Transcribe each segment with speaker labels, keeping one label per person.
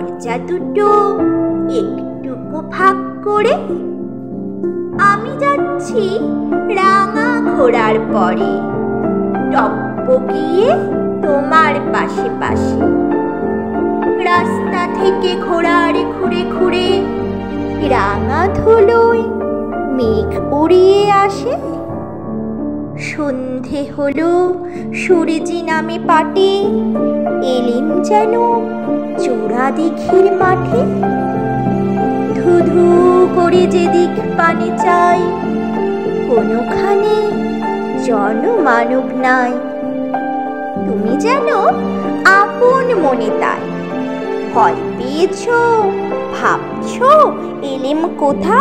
Speaker 1: দরজা দুটো একটুকু ফাঁক করে আমি যাচ্ছি রাঙা ঘোড়ার পরে, টপকিয়ে তোমার পাশে পাশে। রাস্তা থেকে ঘোড়ার খুঁড়ে খুঁড়ে রাঙা ধুলোয় মেঘ উড়িয়ে আসে। সন্ধে হলো, সূর্যি নামে পাটে, এলিম যেন চোরা দিঘির মাঠে। ধুধু করে যেদিক পানে চাই, কোনোখানে জনমানব নাই। তুমি যেন আপন মনে তাই, ভয় পেয়েছ, ভাবছ এলিম কোথা?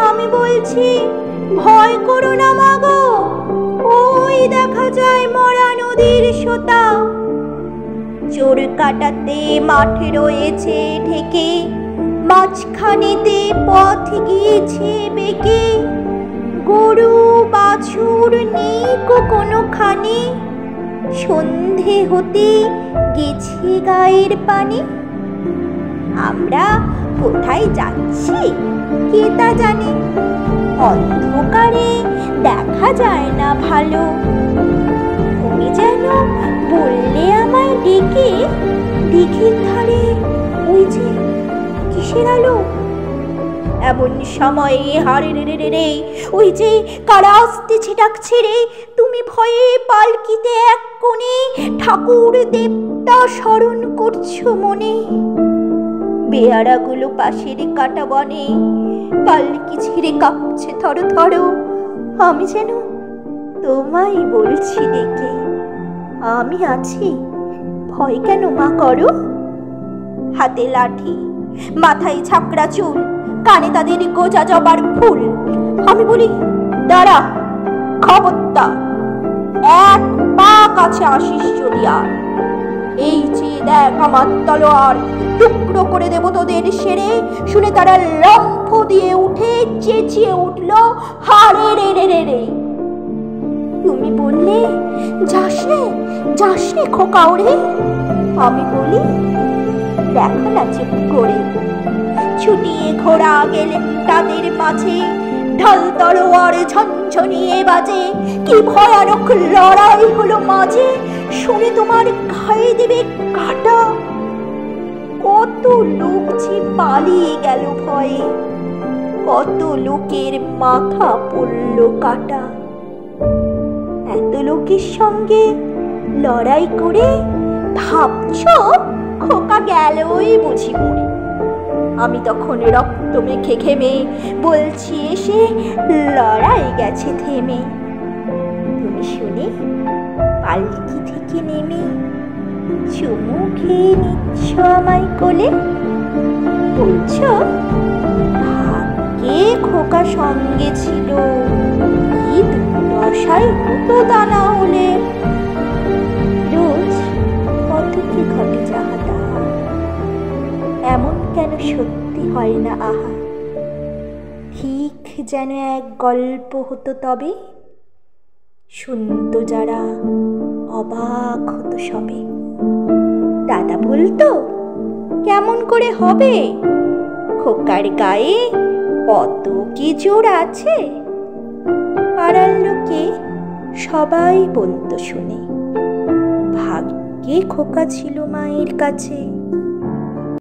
Speaker 1: আমি বলছি, ভয় করো না মাগো, ওই দেখা যায় মরা নদীর সোতা। চোর কাটাতে মাঠে রয়েছে ঢেকে, মাঝখানেতে পথ গিয়েছে বেঁকে। গরু বাছুর নেই কোনোখানে, সন্ধে হতে গেছে গায়ের পানে। আমরা কোথায় যাচ্ছি কে তা জানে, অন্ধকারে দেখা যায় না ভালো। তুমি যেন বললে আমায় ডেকে, দিঘির ধারে ওই যে কিসের আলো? এমন সময়ে হারে রে রে রে, ওই যে কারা আসতেছে ডাকছে রে। তুমি ভয়ে পালকিতে এক কোণে ঠাকুর দেবতা স্মরণ করছো মনে। বেয়ারাগুলো পাশের কাটা বনে পালকি ছিঁড়ে কাঁপছে থর থর। আমি যেন তোমায় বলছি ডেকে, আমি আছি, ভয় কেন মা করো? হাতে লাঠি, মাথায় ঝাঁকড়া চুল, কানে তাদের গোজা জবার ফুল। আমি বলি, দাঁড়া, খবরদার, এক পা কাছে আসিস যদি আর। এই চেয়ে দেখ আমার তলোয়ার, টুকরো করে দেব তোদের সেরে। শুনে তারা লম্ফ দিয়ে উঠে চেঁচিয়ে উঠল, হারে রে রে রে রে। তুমি বললে, যাস নে খোকা ওরে। আমি বলি, দেখো না চুপ করে। ছুটিয়ে ঘোড়া গেলে তাদের মাঝে, ঢাল তলোয়ার ঝনঝনিয়ে বাজে। কি ভয়ানক লড়াই হলো মাঝে, শুনে তোমার গায়ে দেবে কাটা। কত লোক যে পালিয়ে গেল ভয়ে, কত লোকের মাথা পড়ল কাটা। এত লোকের সঙ্গে লড়াই করে ভাবছ খোকা গেলই বুঝি মরে। আমি তখন রক্ত মেখে ঘেমে বলছি এসে, লড়াই গেছে থেমে। তুমি শুনে পালকি থেকে নেমে চুমু খেয়ে নিচ্ছ আমায় কোলে। বলছ, ভাগ্যে খোকা সঙ্গে ছিল, কি দুর্দশাই হতো তা না হলে। রোজ কত কি ঘটে যাহা তাহা, এমন কেন সত্যি হয় না আহা। ঠিক যেন এক গল্প হতো তবে, শুনতো যারা অবাক হতো সবে। দাদা বলতো, কেমন করে হবে, খোকার গায়ে কত কি জোর আছে। পাড়ার লোকে সবাই বলতো শুনে, ভাগ্যে খোকা ছিল মায়ের কাছে।